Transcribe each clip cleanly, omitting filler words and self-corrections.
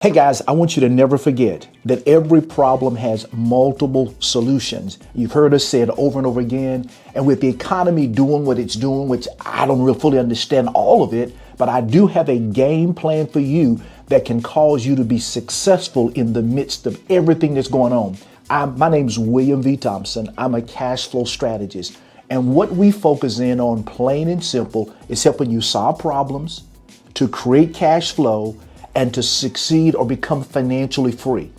Hey guys, I want you to never forget that every problem has multiple solutions. You've heard us say it over and over again. And with the economy doing what it's doing, which I don't really fully understand all of it, but I do have a game plan for you that can cause you to be successful in the midst of everything that's going on. My name's William V. Thompson. I'm a cash flow strategist. And what we focus in on, plain and simple, is helping you solve problems, to create cash flow, and to succeed or become financially free.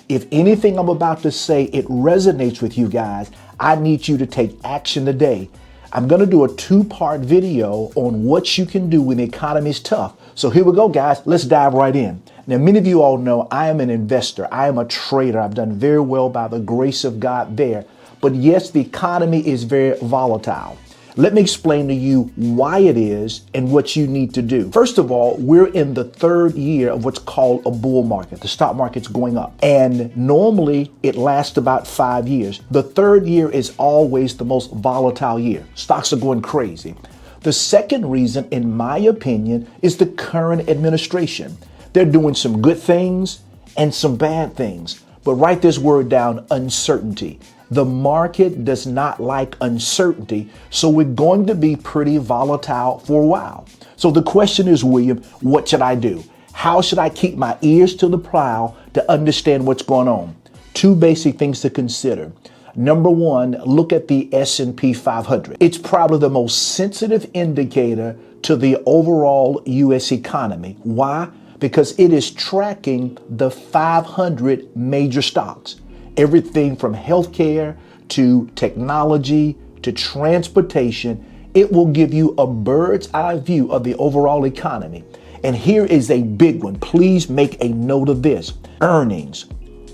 If anything I'm about to say, it resonates with you guys, I need you to take action today. I'm going to do a two-part video on what you can do when the economy is tough. So here we go, guys. Let's dive right in. Now, many of you all know I am an investor. I am a trader. I've done very well by the grace of God there. But yes, the economy is very volatile. Let me explain to you why it is and what you need to do. First of all, we're in the third year of what's called a bull market. The stock market's going up. And normally it lasts about 5 years. The third year is always the most volatile year. Stocks are going crazy. The second reason, in my opinion, is the current administration. They're doing some good things and some bad things. But write this word down: uncertainty. The market does not like uncertainty, so we're going to be pretty volatile for a while. So the question is, William, what should I do? How should I keep my ears to the plow to understand what's going on? Two basic things to consider. Number one, look at the S&P 500. It's probably the most sensitive indicator to the overall U.S. economy. Why? Because it is tracking the 500 major stocks. Everything from healthcare to technology to transportation. It will give you a bird's eye view of the overall economy. And here is a big one. Please make a note of this. Earnings.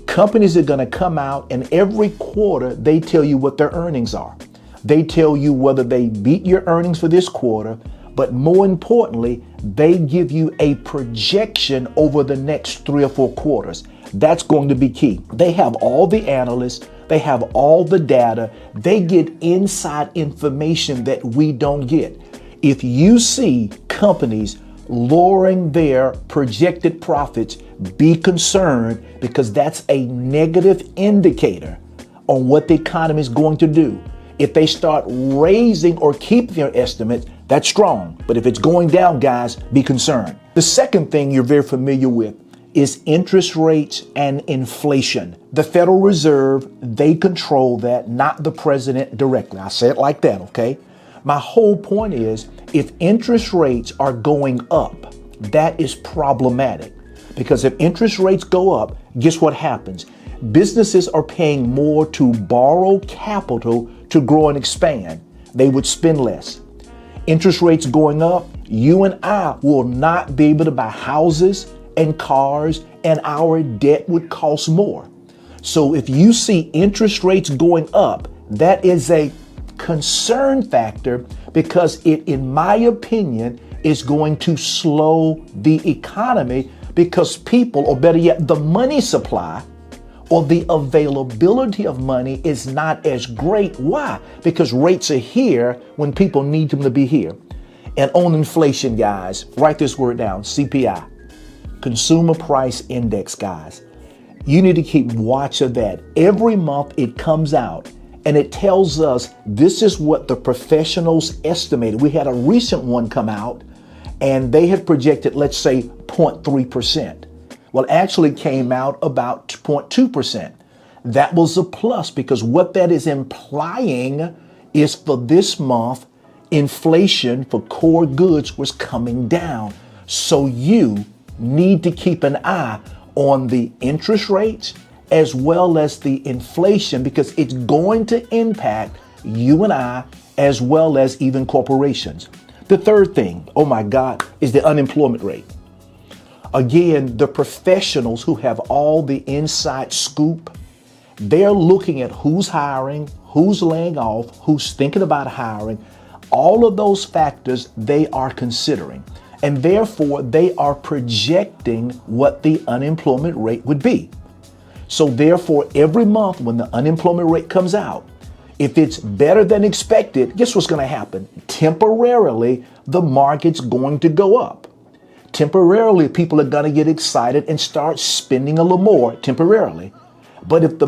Companies are going to come out, and every quarter they tell you what their earnings are. They tell you whether they beat your earnings for this quarter, but more importantly, they give you a projection over the next 3 or 4 quarters. That's going to be key. They have all the analysts. They have all the data. They get inside information that we don't get. If you see companies lowering their projected profits, be concerned, because that's a negative indicator on what the economy is going to do. If they start raising or keeping their estimates, that's strong. But if it's going down, guys, be concerned. The second thing you're very familiar with is interest rates and inflation. The Federal Reserve, they control that, not the president directly. I say it like that, okay? My whole point is, if interest rates are going up, that is problematic. Because if interest rates go up, guess what happens? Businesses are paying more to borrow capital to grow and expand. They would spend less. Interest rates going up, you and I will not be able to buy houses and cars, and our debt would cost more. So if you see interest rates going up, that is a concern factor, because it, in my opinion, is going to slow the economy, because people, or better yet, the money supply or the availability of money is not as great. Why? Because rates are here when people need them to be here. And on inflation, guys, write this word down: CPI. Consumer Price Index, guys. You need to keep watch of that. Every month it comes out and it tells us this is what the professionals estimated. We had a recent one come out and they had projected, let's say, 0.3%. Well, it actually came out about 0.2%. That was a plus, because what that is implying is for this month, inflation for core goods was coming down. So you need to keep an eye on the interest rates as well as the inflation, because it's going to impact you and I as well as even corporations. The third thing, oh my God, is the unemployment rate. Again, the professionals who have all the inside scoop, they're looking at who's hiring, who's laying off, who's thinking about hiring. All of those factors they are considering. And therefore, they are projecting what the unemployment rate would be. So therefore, every month when the unemployment rate comes out, if it's better than expected, guess what's going to happen? Temporarily, the market's going to go up. Temporarily, people are going to get excited and start spending a little more temporarily. But if the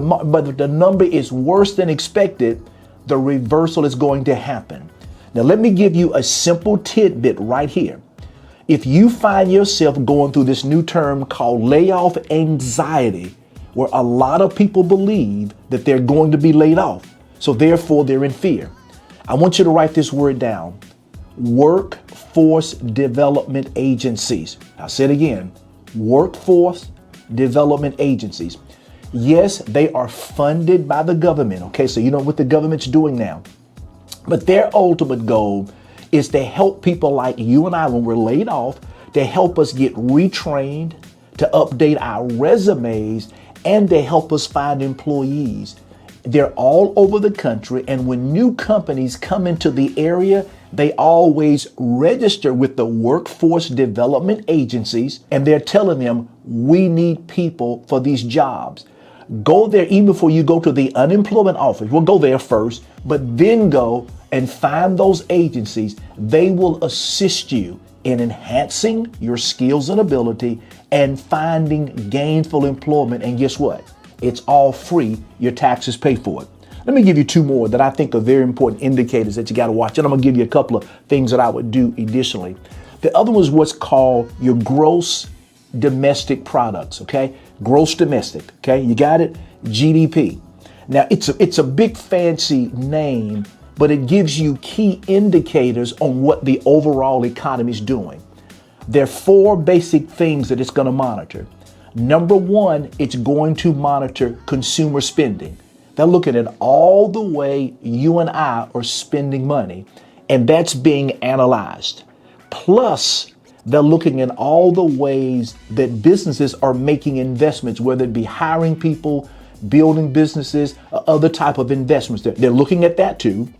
number is worse than expected, the reversal is going to happen. Now, let me give you a simple tidbit right here. If you find yourself going through this new term called layoff anxiety, where a lot of people believe that they're going to be laid off, so therefore they're in fear, I want you to write this word down: workforce development agencies. I'll say it again: workforce development agencies. Yes, they are funded by the government. Okay, so you know what the government's doing now. But their ultimate goal is to help people like you and I when we're laid off, to help us get retrained, to update our resumes, and to help us find employees. They're all over the country, and when new companies come into the area, they always register with the workforce development agencies, and they're telling them, we need people for these jobs. Go there even before you go to the unemployment office. We'll go there first, but then go and find those agencies. They will assist you in enhancing your skills and ability and finding gainful employment. And guess what? It's all free. Your taxes pay for it. Let me give you two more that I think are very important indicators that you got to watch. And I'm going to give you a couple of things that I would do additionally. The other one is what's called your gross domestic products. Okay. Gross domestic. Okay. You got it? GDP. Now it's a big fancy name, but it gives you key indicators on what the overall economy is doing. There are four basic things that it's going to monitor. Number one, it's going to monitor consumer spending. They're looking at all the way you and I are spending money, and that's being analyzed. Plus, they're looking at all the ways that businesses are making investments, whether it be hiring people, building businesses, or other type of investments. They're looking at that too.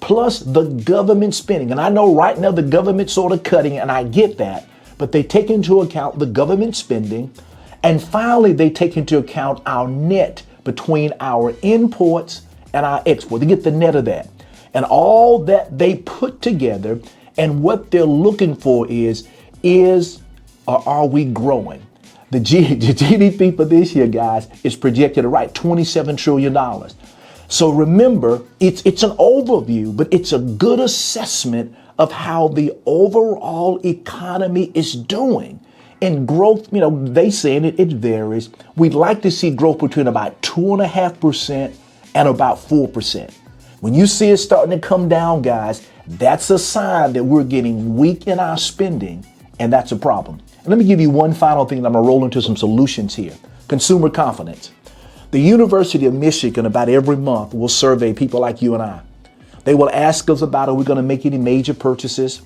Plus the government spending. And I know right now the government's sort of cutting, and I get that, but they take into account the government spending. And finally, they take into account our net between our imports and our exports. They get the net of that. And all that they put together, and what they're looking for is or are we growing? The GDP for this year, guys, is projected at $27 trillion. So remember, it's an overview, but it's a good assessment of how the overall economy is doing. And growth, they saying it varies. We'd like to see growth between about 2.5% and about 4%. When you see it starting to come down, guys, that's a sign that we're getting weak in our spending, and that's a problem. And let me give you one final thing, and I'm going to roll into some solutions here. Consumer confidence. The University of Michigan, about every month, will survey people like you and I. They will ask us about, are we going to make any major purchases?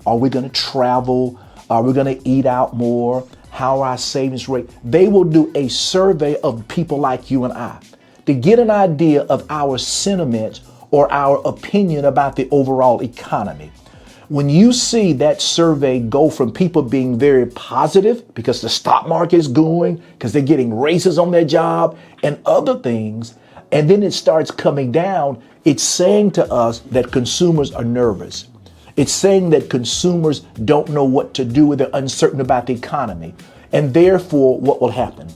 Are we going to travel? Are we going to eat out more? How are our savings rate? They will do a survey of people like you and I to get an idea of our sentiments or our opinion about the overall economy. When you see that survey go from people being very positive because the stock market is going, because they're getting raises on their job and other things, and then it starts coming down, it's saying to us that consumers are nervous. It's saying that consumers don't know what to do, they're uncertain about the economy. And therefore, what will happen?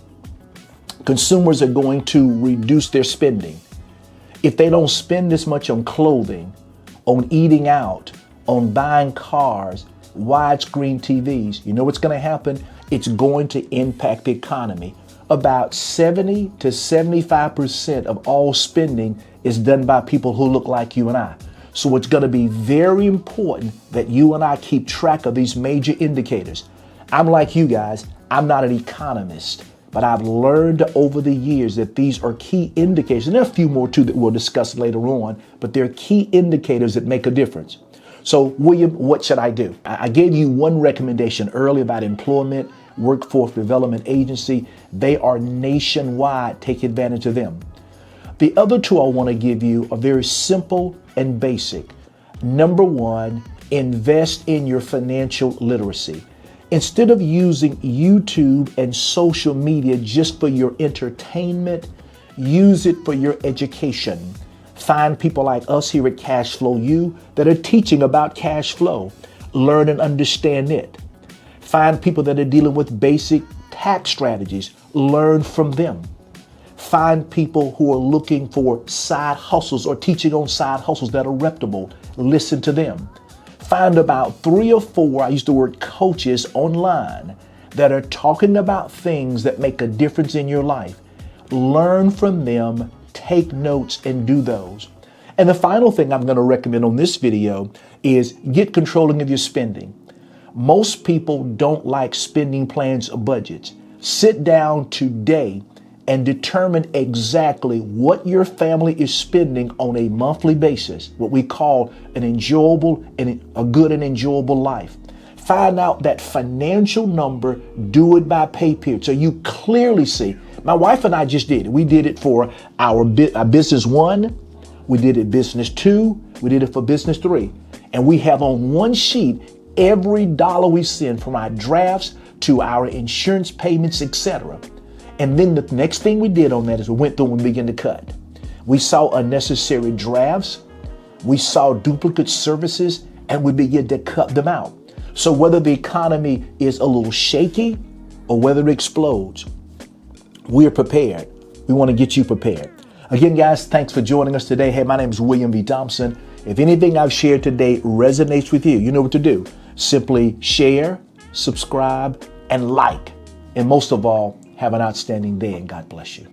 Consumers are going to reduce their spending. If they don't spend this much on clothing, on eating out, on buying cars, widescreen TVs, you know what's going to happen? It's going to impact the economy. About 70 to 75% of all spending is done by people who look like you and I. So it's going to be very important that you and I keep track of these major indicators. I'm like you guys, I'm not an economist, but I've learned over the years that these are key indicators. And there are a few more too that we'll discuss later on, but they're key indicators that make a difference. So William, what should I do? I gave you one recommendation earlier about employment, workforce development agency. They are nationwide. Take advantage of them. The other two I want to give you are very simple and basic. Number one, invest in your financial literacy. Instead of using YouTube and social media just for your entertainment, use it for your education. Find people like us here at Cashflow U that are teaching about cash flow. Learn and understand it. Find people that are dealing with basic tax strategies. Learn from them. Find people who are looking for side hustles or teaching on side hustles that are reputable. Listen to them. Find about 3 or 4, I use the word coaches online, that are talking about things that make a difference in your life. Learn from them, take notes, and do those. And the final thing I'm going to recommend on this video is get controlling of your spending. Most people don't like spending plans or budgets. Sit down today and determine exactly what your family is spending on a monthly basis, what we call an enjoyable and a good and enjoyable life. Find out that financial number, do it by pay period. So you clearly see. My wife and I just did it. We did it for our business 1. We did it business 2. We did it for business 3. And we have on one sheet every dollar we send, from our drafts to our insurance payments, etc. And then the next thing we did on that is we went through and we began to cut. We saw unnecessary drafts. We saw duplicate services, and we began to cut them out. So whether the economy is a little shaky or whether it explodes, we're prepared. We want to get you prepared. Again, guys, thanks for joining us today. Hey, my name is William V. Thompson. If anything I've shared today resonates with you, you know what to do. Simply share, subscribe, and like. And most of all, have an outstanding day, and God bless you.